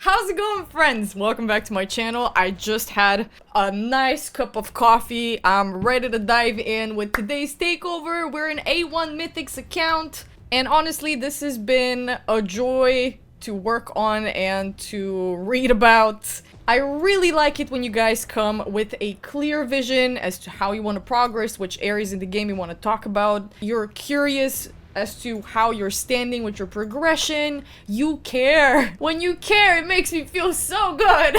How's it going, friends? Welcome back to my channel. I just had a nice cup of coffee. I'm ready to dive in with today's takeover. We're an A1 Mythics account, and honestly, this has been a joy to work on and to read about. I really like it when you guys come with a clear vision as to how you want to progress, which areas in the game you want to talk about. You're curious as to how you're standing with your progression. You care. When you care, it makes me feel so good.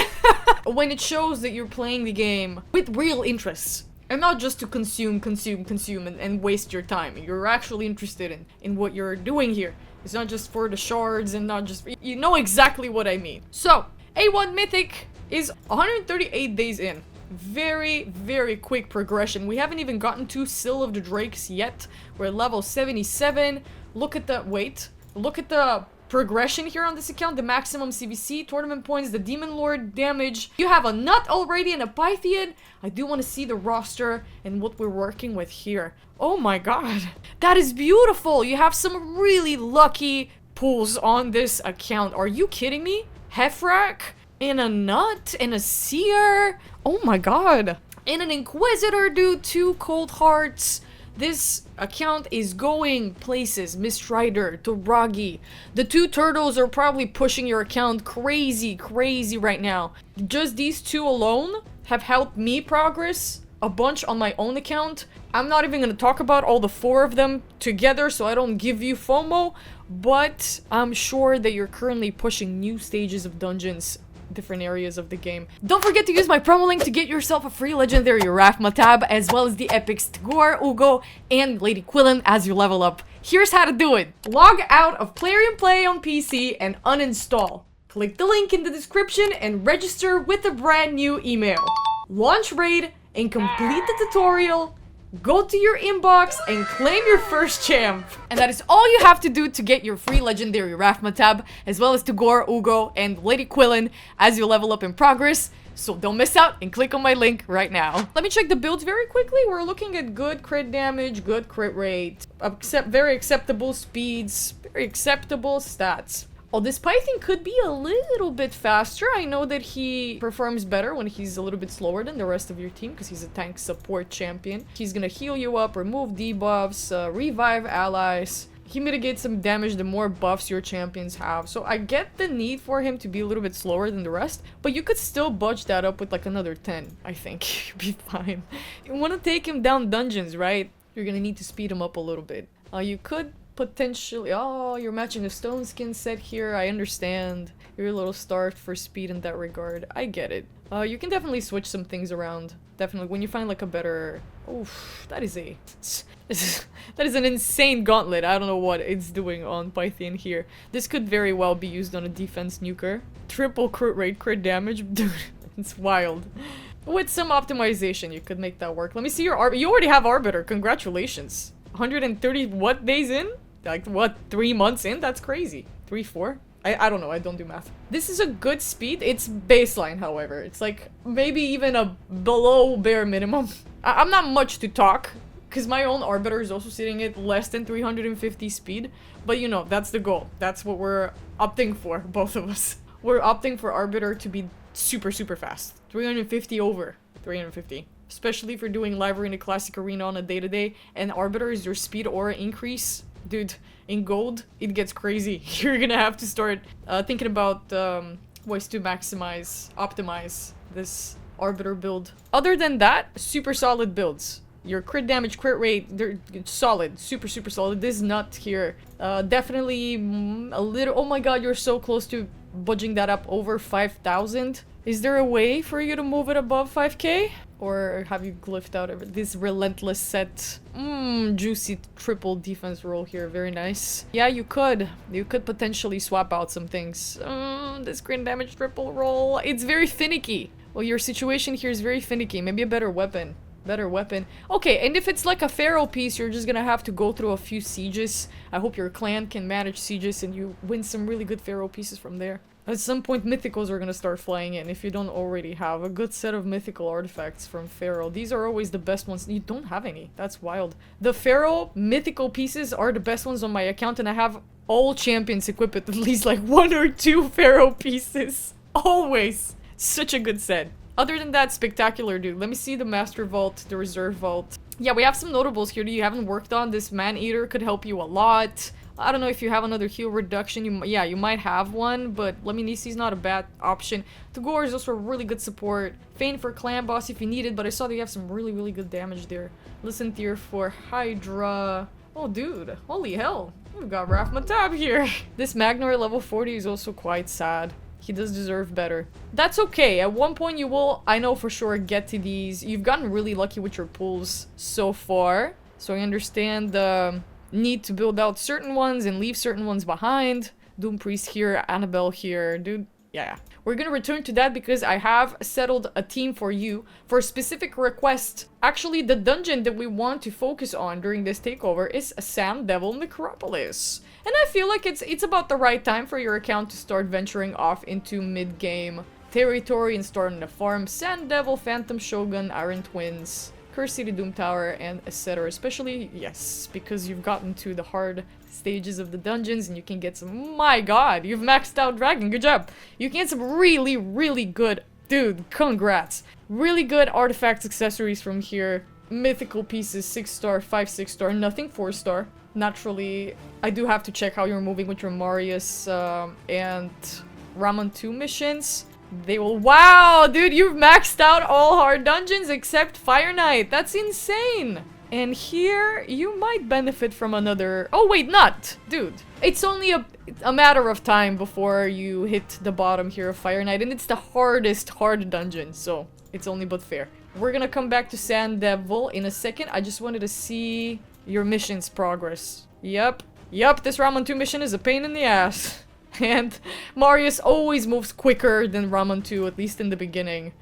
When it shows that you're playing the game with real interests. And not just to consume and waste your time. You're actually interested in what you're doing here. It's not just for the shards and not just... You know exactly what I mean. So, A1 Mythic is 138 days in. Very, very quick progression. We haven't even gotten to Seal of the Drakes yet. We're at level 77. Look at the... Wait. Look at the progression here on this account. The maximum CVC, tournament points, the Demon Lord damage. You have a Nut already and a Pythian. I do want to see the roster and what we're working with here. Oh my god. That is beautiful. You have some really lucky pulls on this account. Are you kidding me? Hefrak? And a Nut? And a Seer? Oh my god. And an Inquisitor, dude. 2 Cold Hearts. This account is going places. Mistrider, Toragi. The 2 turtles are probably pushing your account crazy right now. Just these 2 alone have helped me progress a bunch on my own account. I'm not even going to talk about all the 4 of them together so I don't give you FOMO, but I'm sure that you're currently pushing new stages of dungeons, different areas of the game. Don't forget to use my promo link to get yourself a free legendary Raphma tab, as well as the epics Takeover, Ugo, and Lady Quillen as you level up. Here's how to do it. Log out of Plarium Play on PC and uninstall. Click the link in the description and register with a brand new email. Launch raid and complete the tutorial. Go to your inbox and claim your first champ. And that is all you have to do to get your free legendary Raphma tab, as well as to Gore, Ugo, and Lady Quillen as you level up in progress. So don't miss out and click on my link right now. Let me check the builds very quickly. We're looking at good crit damage, good crit rate, very acceptable speeds, very acceptable stats. Oh, this Python could be a little bit faster. I know that he performs better when he's a little bit slower than the rest of your team because he's a tank support champion. He's gonna heal you up, remove debuffs, revive allies. He mitigates some damage the more buffs your champions have. So I get the need for him to be a little bit slower than the rest, but you could still budge that up with like another 10, I think. You'd be fine. You want to take him down dungeons, right? You're gonna need to speed him up a little bit. You could potentially... Oh, you're matching a stone skin set here. I understand. You're a little starved for speed in that regard. I get it. You can definitely switch some things around. Definitely. When you find like a better... Oof, that is a... that is an insane gauntlet. I don't know what it's doing on Pythian here. This could very well be used on a defense nuker. Triple crit rate, crit damage. Dude, it's wild. With some optimization, you could make that work. Let me see your Arbiter. You already have Arbiter. Congratulations. 130 what days in? Like, what, 3 months in? That's crazy. 3, 4? I don't know, I don't do math. This is a good speed. It's baseline, however. It's like, maybe even a below bare minimum. I'm not much to talk, because my own Arbiter is also sitting at less than 350 speed. But you know, that's the goal. That's what we're opting for, both of us. We're opting for Arbiter to be super fast. 350 over 350. Especially if you're doing live arena, classic arena on a day-to-day, and Arbiter is your speed aura increase. Dude, in gold, it gets crazy. You're gonna have to start thinking about ways to optimize this Arbiter build. Other than that, super solid builds. Your crit damage, crit rate, they're solid. Super solid. This Nut here, definitely a little... Oh my god, you're so close to budging that up over 5,000. Is there a way for you to move it above 5k? Or have you glyphed out this relentless set? Juicy triple defense roll here. Very nice. Yeah, you could. You could potentially swap out some things. This crit damage triple roll. It's very finicky. Well, your situation here is very finicky. Maybe a better weapon. Okay, and if it's like a Pharaoh piece, you're just gonna have to go through a few sieges. I hope your clan can manage sieges and you win some really good Pharaoh pieces from there. At some point, mythicals are gonna start flying in if you don't already have a good set of mythical artifacts from Pharaoh. These are always the best ones. You don't have any. That's wild. The Pharaoh mythical pieces are the best ones on my account, and I have all champions equip with at least like 1 or 2 Pharaoh pieces. Always. Such a good set. Other than that, spectacular, dude. Let me see the Master Vault, the Reserve Vault. Yeah, we have some notables here that you haven't worked on. This Man-Eater could help you a lot. I don't know if you have another heal reduction. You might have one, but Leminisi's not a bad option. Takeover is also a really good support. Feign for Clan Boss if you need it, but I saw that you have some really good damage there. Listen Tier for Hydra. Oh, dude. Holy hell. We've got Raf Matab here. This Magnar level 40 is also quite sad. He does deserve better. That's okay. At one point you will, I know for sure, get to these. You've gotten really lucky with your pulls so far. So I understand the need to build out certain ones and leave certain ones behind. Doom Priest here, Annabelle here. Dude, yeah. We're gonna return to that because I have settled a team for you for a specific request. Actually, the dungeon that we want to focus on during this takeover is Sand Devil Necropolis. And I feel like it's about the right time for your account to start venturing off into mid-game territory and starting to farm Sand Devil, Phantom Shogun, Iron Twins, Curse City Doom Tower, and etc. Especially, yes, because you've gotten to the hard stages of the dungeons and you can get some— my god, you've maxed out Dragon, good job! You can get some really good— dude, congrats! Really good artifacts, accessories from here. Mythical pieces, 6-star, 5-6-star, nothing 4-star. Naturally, I do have to check how you're moving with your Marius and Raman 2 missions. They will— wow, dude, you've maxed out all hard dungeons except Fire Knight. That's insane. And here, you might benefit from another— oh wait, not! Dude, it's only a matter of time before you hit the bottom here of Fire Knight, and it's the hardest hard dungeon, so it's only but fair. We're gonna come back to Sand Devil in a second. I just wanted to see your mission's progress. Yep, this Raman 2 mission is a pain in the ass. And Marius always moves quicker than Raman 2, at least in the beginning.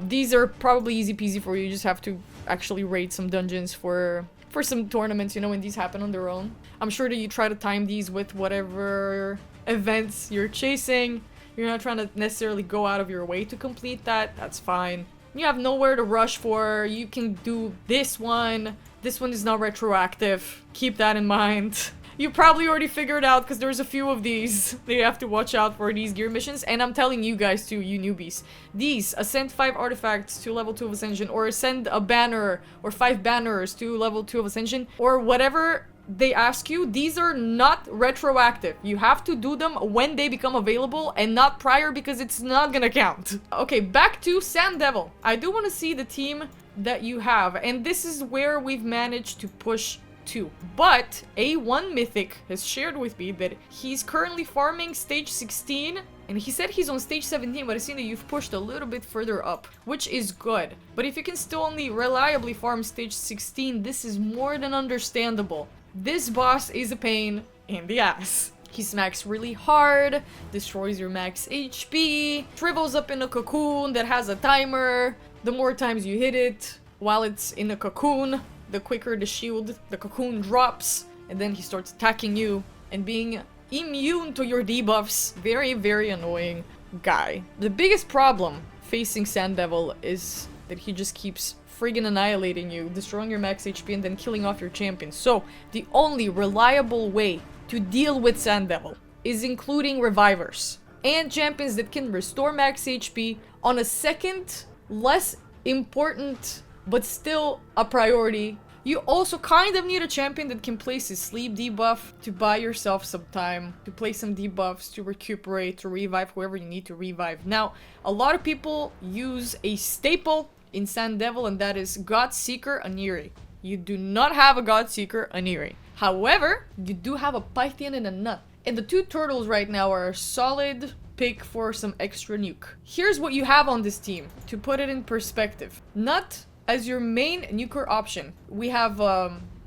These are probably easy peasy for you. You just have to actually raid some dungeons for some tournaments, you know, when these happen on their own. I'm sure that you try to time these with whatever events you're chasing. You're not trying to necessarily go out of your way to complete that. That's fine. You have nowhere to rush for. You can do this one. This one is not retroactive. Keep that in mind. You probably already figured out because there's a few of these. They have to watch out for these gear missions. And I'm telling you guys too, you newbies. These, ascend 5 artifacts to level 2 of Ascension, or ascend a banner, or 5 banners to level 2 of Ascension, or whatever they ask you, these are not retroactive. You have to do them when they become available and not prior because it's not gonna count. Okay, back to Sand Devil. I do want to see the team that you have, and this is where we've managed to push to. But A1 Mythic has shared with me that he's currently farming stage 16, and he said he's on stage 17, but I've seen that you've pushed a little bit further up, which is good. But if you can still only reliably farm stage 16, this is more than understandable. This boss is a pain in the ass. He smacks really hard, destroys your max HP, shrivels up in a cocoon that has a timer. The more times you hit it while it's in a cocoon, the quicker the shield, the cocoon drops, and then he starts attacking you and being immune to your debuffs. Very annoying guy. The biggest problem facing Sand Devil is that he just keeps friggin' annihilating you, destroying your max HP and then killing off your champion. So the only reliable way to deal with Sand Devil is including revivers and champions that can restore max HP on a second, less important but still a priority. You also kind of need a champion that can place his sleep debuff to buy yourself some time, to play some debuffs, to recuperate, to revive whoever you need to revive. Now, a lot of people use a staple in Sand Devil, and that is Godseeker Aniri. You do not have a Godseeker Aniri. However, you do have a Pythian and a Nut. And the 2 turtles right now are a solid pick for some extra nuke. Here's what you have on this team, to put it in perspective. Nut as your main nuker option. We have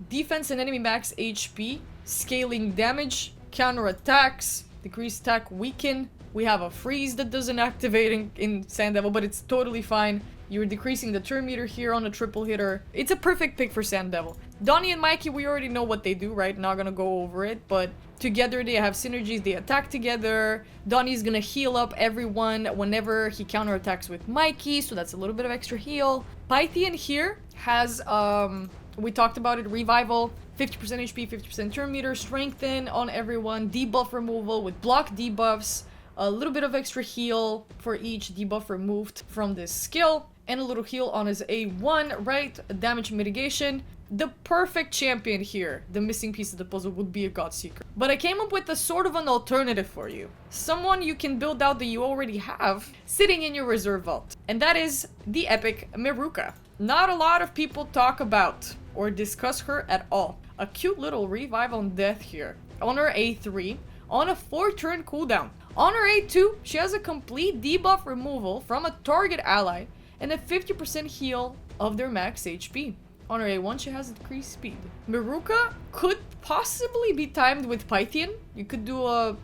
defense and enemy max HP, scaling damage, counter attacks, decrease attack weaken. We have a freeze that doesn't activate in Sand Devil, but it's totally fine. You're decreasing the turn meter here on a triple hitter. It's a perfect pick for Sand Devil. Donnie and Mikey, we already know what they do, right? Not gonna go over it, but together they have synergies, they attack together. Donnie's gonna heal up everyone whenever he counterattacks with Mikey, so that's a little bit of extra heal. Pythian here has, we talked about it, revival, 50% HP, 50% turn meter, strengthen on everyone, debuff removal with block debuffs, a little bit of extra heal for each debuff removed from this skill, and a little heal on his A1, right? Damage mitigation. The perfect champion here. The missing piece of the puzzle would be a Godseeker. But I came up with a sort of an alternative for you. Someone you can build out that you already have sitting in your reserve vault. And that is the epic Miruka. Not a lot of people talk about or discuss her at all. A cute little revive on death here. On her A3, on a 4-turn cooldown. On her A2, she has a complete debuff removal from a target ally and a 50% heal of their max HP. On her A1, she has decreased speed. Miruka could possibly be timed with Pythian. You could do a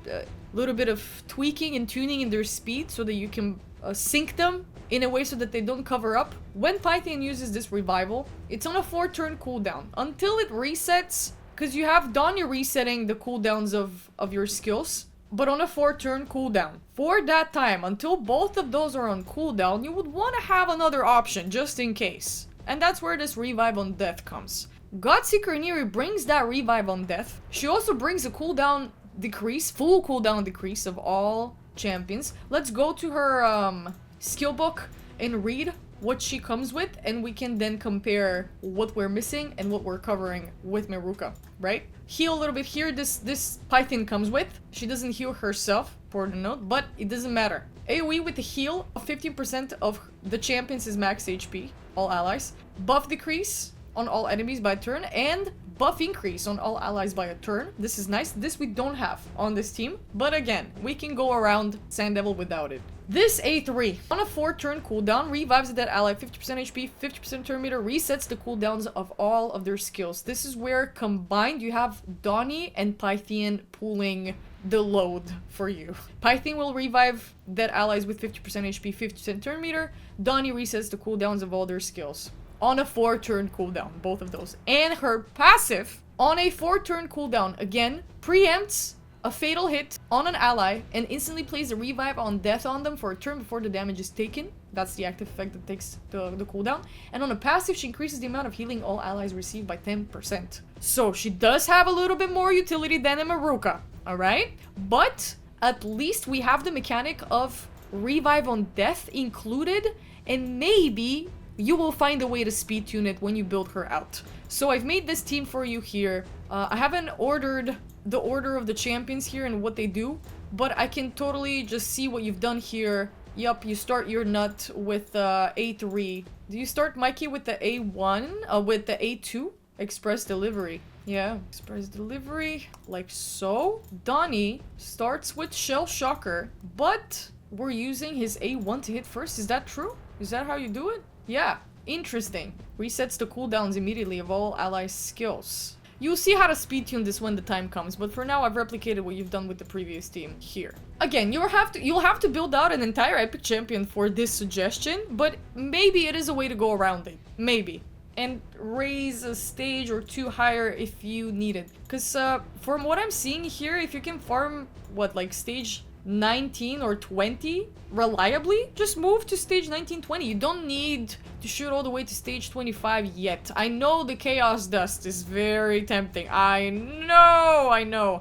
little bit of tweaking and tuning in their speed so that you can sync them in a way so that they don't cover up. When Pythian uses this revival, it's on a 4-turn cooldown until it resets, because you have Donnie resetting the cooldowns of your skills, but on a 4-turn cooldown. For that time, until both of those are on cooldown, you would want to have another option just in case. And that's where this revive on death comes. Godseeker Neri brings that revive on death. She also brings a cooldown decrease, full cooldown decrease of all champions. Let's go to her skill book and read what she comes with, and we can then compare what we're missing and what we're covering with Miruka, right? Heal a little bit here. This Python comes with. She doesn't heal herself, for the note, but it doesn't matter. AoE with the heal of 15% of the champions' max HP, all allies. Buff decrease on all enemies by a turn, and buff increase on all allies by a turn. This is nice. This we don't have on this team, but again, we can go around Sand Devil without it. This A3, on a 4-turn cooldown, revives that ally 50% HP, 50% turn meter, resets the cooldowns of all of their skills. This is where combined you have Donnie and Pythian pulling the load for you. Pythian will revive dead allies with 50% HP, 50% turn meter. Donnie resets the cooldowns of all their skills. On a 4-turn cooldown, both of those. And her passive, on a 4-turn cooldown, again, preempts a fatal hit on an ally and instantly plays a revive on death on them for a turn before the damage is taken. That's the active effect that takes the cooldown. And on a passive, she increases the amount of healing all allies receive by 10%. So she does have a little bit more utility than a Miruka, alright? But at least we have the mechanic of revive on death included, and maybe you will find a way to speed tune it when you build her out. So I've made this team for you here. I haven't ordered the order of the champions here and what they do, but I can totally just see what you've done here. Yup, you start your nut with A3. Do you start Mikey with the A1? With the A2? Express delivery. Yeah, express delivery, like so. Donnie starts with Shell Shocker, but we're using his A1 to hit first. Is that true? Is that how you do it? Yeah, interesting. Resets the cooldowns immediately of all allies' skills. You'll see how to speed tune this when the time comes, but for now I've replicated what you've done with the previous team here. Again, you'll have to build out an entire epic champion for this suggestion, but maybe it is a way to go around it. Maybe. And raise a stage or two higher if you need it. Because from what I'm seeing here, if you can farm, what, like stage 19 or 20 reliably, just move to stage 19, 20. You don't need to shoot all the way to stage 25 yet. I know the Chaos Dust is very tempting. I know.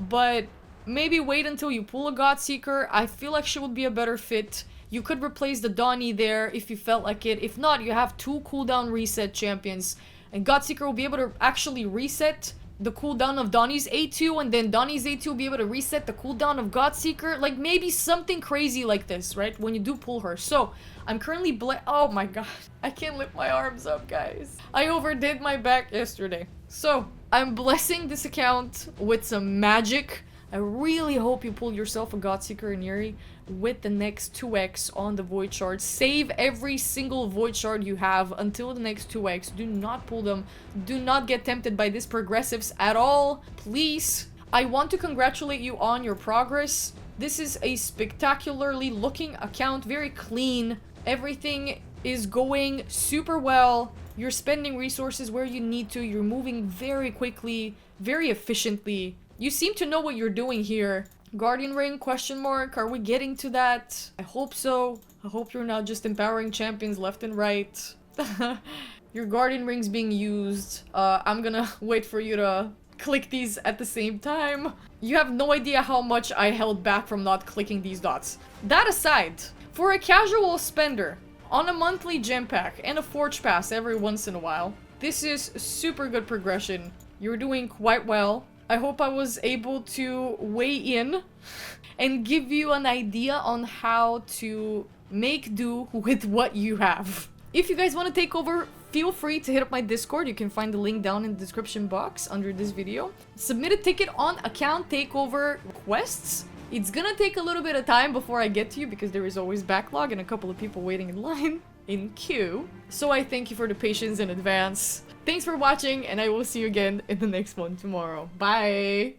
But maybe wait until you pull a Godseeker. I feel like she would be a better fit. You could replace the Donnie there if you felt like it. If not, you have 2 cooldown reset champions. And Godseeker will be able to actually reset the cooldown of Donnie's A2, and then Donnie's A2 will be able to reset the cooldown of Godseeker. Like, maybe something crazy like this, right? When you do pull her. So, I'm currently oh my god. I can't lift my arms up, guys. I overdid my back yesterday. So, I'm blessing this account with some magic. I really hope you pull yourself a Godseeker and Yuri with the next 2x on the Void Shard. Save every single Void Shard you have until the next 2x. Do not pull them. Do not get tempted by these progressives at all. Please. I want to congratulate you on your progress. This is a spectacularly looking account. Very clean. Everything is going super well. You're spending resources where you need to. You're moving very quickly, very efficiently. You seem to know what you're doing here. Guardian Ring, question mark. Are we getting to that? I hope so. I hope you're not just empowering champions left and right. Your Guardian Ring's being used. I'm gonna wait for you to click these at the same time. You have no idea how much I held back from not clicking these dots. That aside, for a casual spender on a monthly gem pack and a forge pass every once in a while, this is super good progression. You're doing quite well. I hope I was able to weigh in and give you an idea on how to make do with what you have. If you guys want to take over, feel free to hit up my Discord. You can find the link down in the description box under this video. Submit a ticket on account takeover quests. It's gonna take a little bit of time before I get to you because there is always backlog and a couple of people waiting in line in queue. So I thank you for the patience in advance. Thanks for watching, and I will see you again in the next one tomorrow. Bye!